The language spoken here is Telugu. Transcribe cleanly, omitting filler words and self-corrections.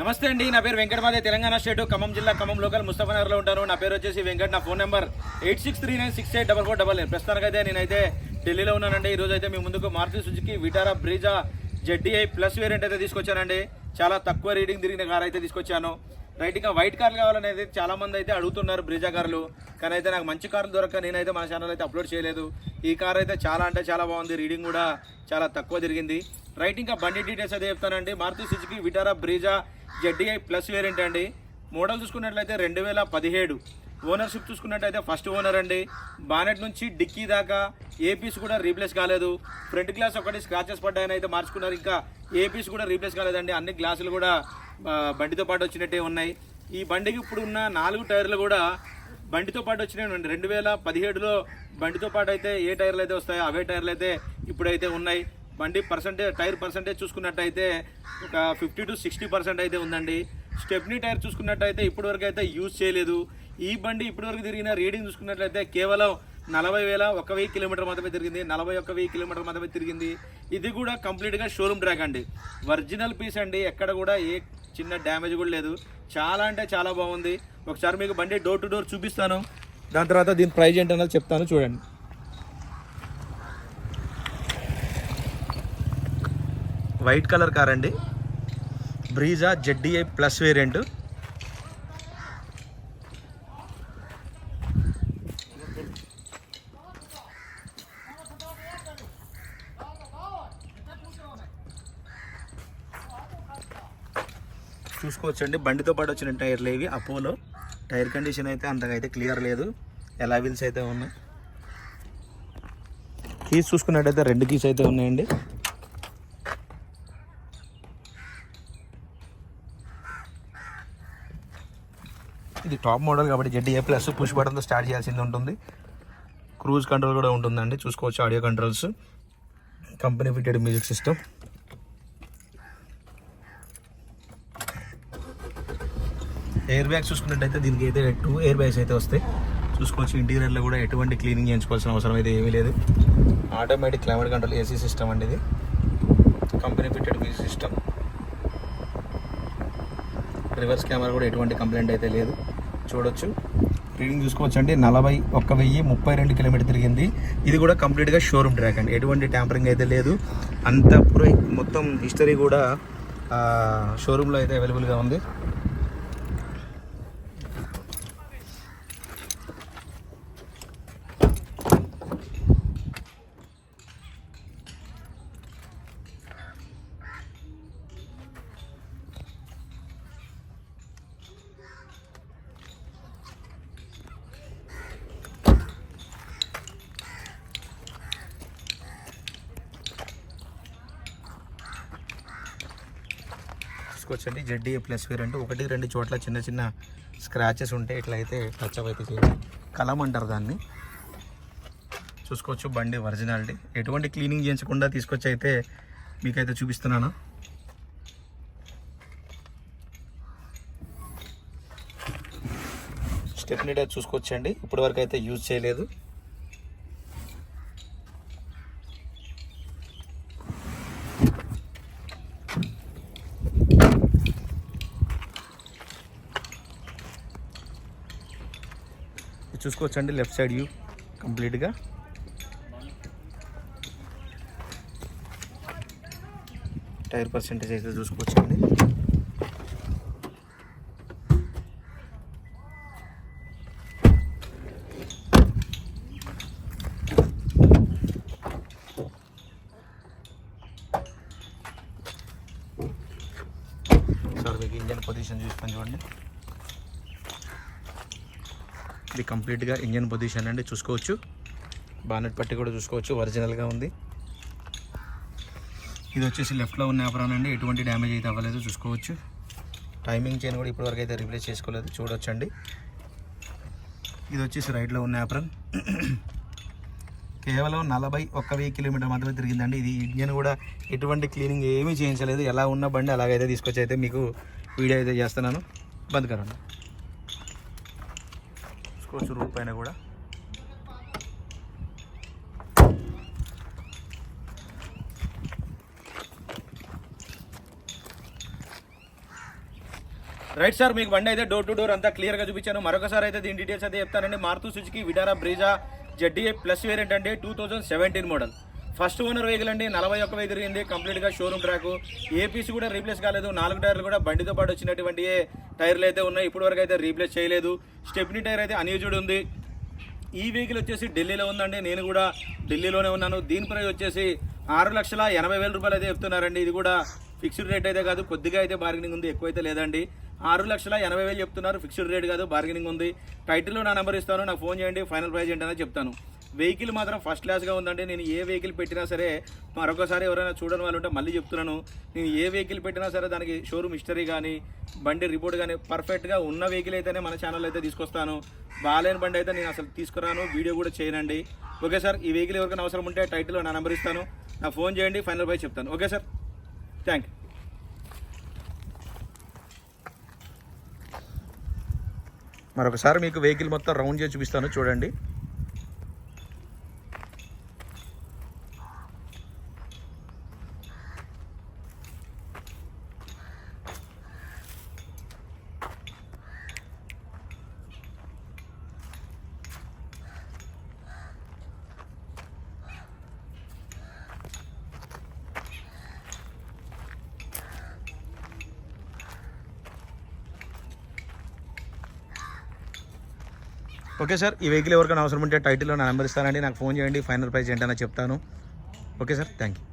నమస్తే అండి, నా పేరు వెంకట మాదే, తెలంగాణ స్టేట్ ఖమ్మం జిల్లా ఖమ్మం లోకల్ ముస్తఫానగర్లో ఉంటాను. నా పేరు వచ్చేసి వెంకట్. నా ఫోన్ నెంబర్ 8639684488. ప్రస్తుతానికైతే నేనైతే ఢిల్లీలో ఉన్నానండి. ఈరోజు అయితే మీ ముందుకు Maruti Suzuki Vitara Brezza ZDI plus variant అయితే తీసుకొచ్చానండి. చాలా తక్కువ రీడింగ్ తిరిగిన కార్ అయితే తీసుకొచ్చాను. రైట్, ఇంకా వైట్ కార్లు కావాలని అయితే చాలా మంది అయితే అడుగుతున్నారు బ్రీజా కార్లు. కానీ అయితే నాకు మంచి కార్లు దొరక నేనైతే మన ఛానల్ అయితే అప్లోడ్ చేయలేదు. ఈ కార్ అయితే చాలా అంటే చాలా బాగుంది, రీడింగ్ కూడా చాలా తక్కువ తిరిగింది. రైట్, ఇంకా బండి డీటెయిల్స్ అయితే చెప్తానండి. Maruti Suzuki Vitara Brezza ZDI plus variant అండి. మోడల్ చూసుకున్నట్లయితే 2017. ఓనర్షిప్ చూసుకున్నట్లయితే ఫస్ట్ ఓనర్ అండి. బానెట్ నుంచి డిక్కీ దాకా ఏ పీస్ కూడా రీప్లేస్ కాలేదు. ఫ్రంట్ గ్లాస్ ఒకటి స్క్రాచెస్ పడ్డాయని అయితే మార్చుకున్నారు. ఇంకా ఏ పీస్ కూడా రీప్లేస్ కాలేదండి. అన్ని గ్లాసులు కూడా బండితో పాటు వచ్చినట్టే ఉన్నాయి. ఈ బండికి ఇప్పుడు ఉన్న 4 టైర్లు కూడా బండితో పాటు వచ్చినాయి. 2017లో బండితో పాటు అయితే ఏ టైర్లు అయితే వస్తాయో అవే టైర్లు అయితే ఇప్పుడైతే ఉన్నాయి. బండి టైర్ పర్సంటేజ్ చూసుకున్నట్టయితే ఒక 50 to 60% అయితే ఉందండి. స్టెప్నీ టైర్ చూసుకున్నట్టయితే ఇప్పటివరకు అయితే యూజ్ చేయలేదు. ఈ బండి ఇప్పటివరకు తిరిగిన రీడింగ్ చూసుకున్నట్లయితే కేవలం 40,000 కిలోమీటర్ మాత్రమే తిరిగింది. 41,000 కిలోమీటర్ మాత్రమే తిరిగింది. ఇది కూడా కంప్లీట్గా షోరూమ్ ట్రాక్ అండి. ఒరిజినల్ పీస్ అండి. ఎక్కడ కూడా ఏ చిన్న డ్యామేజ్ కూడా లేదు. చాలా అంటే చాలా బాగుంది. ఒకసారి మీకు బండి డోర్ టు డోర్ చూపిస్తాను. దాని తర్వాత దీని ప్రైస్ ఏంటన్నది చెప్తాను, చూడండి. వైట్ కలర్ కార్ అండి, బ్రీజా ZDI ప్లస్ వేరియంట్. చూసుకోవచ్చండి, బండితో పాటు వచ్చిన టైర్లు ఇవి అపోలో. టైర్ కండిషన్ అయితే అంతగా అయితే క్లియర్ లేదు. ఎలా వీల్స్ అయితే ఉన్నాయి. కీస్ చూసుకున్నట్టయితే 2 కీస్ అయితే ఉన్నాయండి. ఇది టాప్ మోడల్ కాబట్టి ZDI ప్లస్ పుష్ బటన్తో స్టార్ట్ చేయాల్సింది ఉంటుంది. క్రూజ్ కంట్రోల్ కూడా ఉంటుందండి. చూసుకోవచ్చు, audio controls, company fitted music system. Air bags చూసుకున్నట్టయితే దీనికి అయితే 2 ఎయిర్ బ్యాగ్స్ అయితే వస్తాయి. చూసుకోవచ్చు, ఇంటీరియర్లో కూడా ఎటువంటి క్లీనింగ్ చేయించుకోవాల్సిన అవసరం అయితే ఏమీ లేదు. Automatic climate control AC system అండి. ఇది company fitted music system. Reverse camera కూడా ఎటువంటి కంప్లైంట్ అయితే లేదు. చూడొచ్చు, రీడింగ్ చూసుకోవచ్చు అండి. 41,032 కిలోమీటర్ తిరిగింది. ఇది కూడా కంప్లీట్గా షోరూమ్ ట్రాక్ అండి. ఎటువంటి ట్యాంపరింగ్ అయితే లేదు. అంత మొత్తం హిస్టరీ కూడా షోరూంలో అయితే అవైలబుల్గా ఉంది. చూసుకోవచ్చండి, ZDI ప్లస్ వేరియంట్. 1-2 చోట్ల చిన్న చిన్న స్క్రాచెస్ ఉంటే ఇట్లయితే టచ్ అప్ అయితే చేయాలి. కలం అంటారు దాన్ని. చూసుకోవచ్చు, బండి ఒరిజినాలిటీ. ఎటువంటి క్లీనింగ్ చేయించకుండా తీసుకొచ్చి అయితే మీకైతే చూపిస్తున్నాను. స్టెప్నీ టైర్ చూసుకోవచ్చండి, ఇప్పటి వరకు అయితే యూజ్ చేయలేదు. చూసుకోవచ్చండి, లెఫ్ట్ సైడ్ వ్యూ కంప్లీట్గా. టైర్ పర్సెంటేజ్ అయితే చూసుకోవచ్చండి. సార్ మీకు ఇంజన్ పొజిషన్ చూసుకొని చూడండి. ఇది కంప్లీట్గా ఇంజన్ పొజిషన్ అండి. చూసుకోవచ్చు, బానెట్ పట్టి కూడా చూసుకోవచ్చు, ఒరిజినల్గా ఉంది. ఇది వచ్చేసి లెఫ్ట్లో ఉన్న యాప్రాన్ అండి. ఎటువంటి డ్యామేజ్ అయితే అవ్వలేదు. చూసుకోవచ్చు, టైమింగ్ చైన్ కూడా ఇప్పటివరకు అయితే రీప్లేస్ చేసుకోలేదు. చూడొచ్చండి, ఇది వచ్చేసి రైట్లో ఉన్న యాప్రాన్. కేవలం 41,000 కిలోమీటర్ మాత్రమే తిరిగిందండి. ఇది ఇంజన్ కూడా ఎటువంటి క్లీనింగ్ ఏమీ చేయించలేదు. ఎలా ఉన్న బండి అలాగైతే తీసుకొచ్చి అయితే మీకు వీడియో అయితే చేస్తున్నాను. బంద్ కరండి. చూసుకోవచ్చు, రూట్ పైన కూడా రైట్ సార్, మీకు బండి అయితే డోర్ టు డోర్ అంతా క్లియర్గా చూపించాను. మరొకసారి అయితే దీని డీటెయిల్స్ అయితే చెప్తానండి. Maruti Suzuki Vitara Brezza ZDA plus variant అండి, 2017 మోడల్. ఫస్ట్ ఓనర్ వెహికల్ అండి, 41,000 తిరిగింది. కంప్లీట్గా షోరూమ్ ట్రాక్, ఏపీసీ కూడా రీప్లేస్ కాలేదు. 4 టైర్లు కూడా బండితో పాటు వచ్చినటువంటి టైర్లు అయితే ఉన్నాయి, ఇప్పటి వరకు అయితే రీప్లేస్ చేయలేదు. స్టెప్నీ టైర్ అయితే అన్యూజ్డ్ ఉంది. ఈ వెహికల్ వచ్చేసి ఢిల్లీలో ఉందండి, నేను కూడా ఢిల్లీలోనే ఉన్నాను. దీని ప్రైస్ వచ్చేసి 6,80,000 రూపాయలు అయితే చెప్తున్నారండి. ఇది కూడా ఫిక్స్డ్ రేట్ అయితే కాదు, కొద్దిగా అయితే బార్గెనింగ్ ఉంది, ఎక్కువైతే లేదండి. 6,80,000 చెప్తున్నారు, ఫిక్స్డ్ రేట్ కాదు, బార్గెనింగ్ ఉంది. టైటిల్లో నా నెంబర్ ఇస్తాను, నాకు ఫోన్ చేయండి, ఫైనల్ ప్రైస్ ఏంటనే చెప్తాను. వెహికల్ మాత్రం ఫస్ట్ క్లాస్గా ఉందండి. నేను ఏ వెహికల్ పెట్టినా సరే, మరొకసారి ఎవరైనా చూడని వాళ్ళు ఉంటే మళ్ళీ చెప్తున్నాను, నేను ఏ వెహికల్ పెట్టినా సరే దానికి షోరూమ్ హిస్టరీ కానీ బండి రిపోర్ట్ కానీ పర్ఫెక్ట్గా ఉన్న వెహికల్ అయితేనే మన ఛానల్ అయితే తీసుకొస్తాను. బాగాలేని బండి అయితే నేను అసలు తీసుకురాను, వీడియో కూడా చేయనండి. ఓకే సార్, ఈ వెహికల్ ఎవరికైనా అవసరం ఉంటే టైటిల్లో నా నెంబర్ ఇస్తాను, నాకు ఫోన్ చేయండి, ఫైనల్ ప్రైస్ చెప్తాను. Okay sir, thank you. మరొకసారి మీకు వెహికల్ మొత్తం రౌండ్ చేసి చూపిస్తాను, చూడండి. ఓకే సార్, ఈ వెహికల్ ఎవరికైనా అవసరం ఉంటే టైటిల్లో నా నెంబర్ ఇస్తానండి, నాకు ఫోన్ చేయండి, ఫైనల్ ప్రైస్ ఏంటన్నా చెప్తాను. Okay sir, thank you.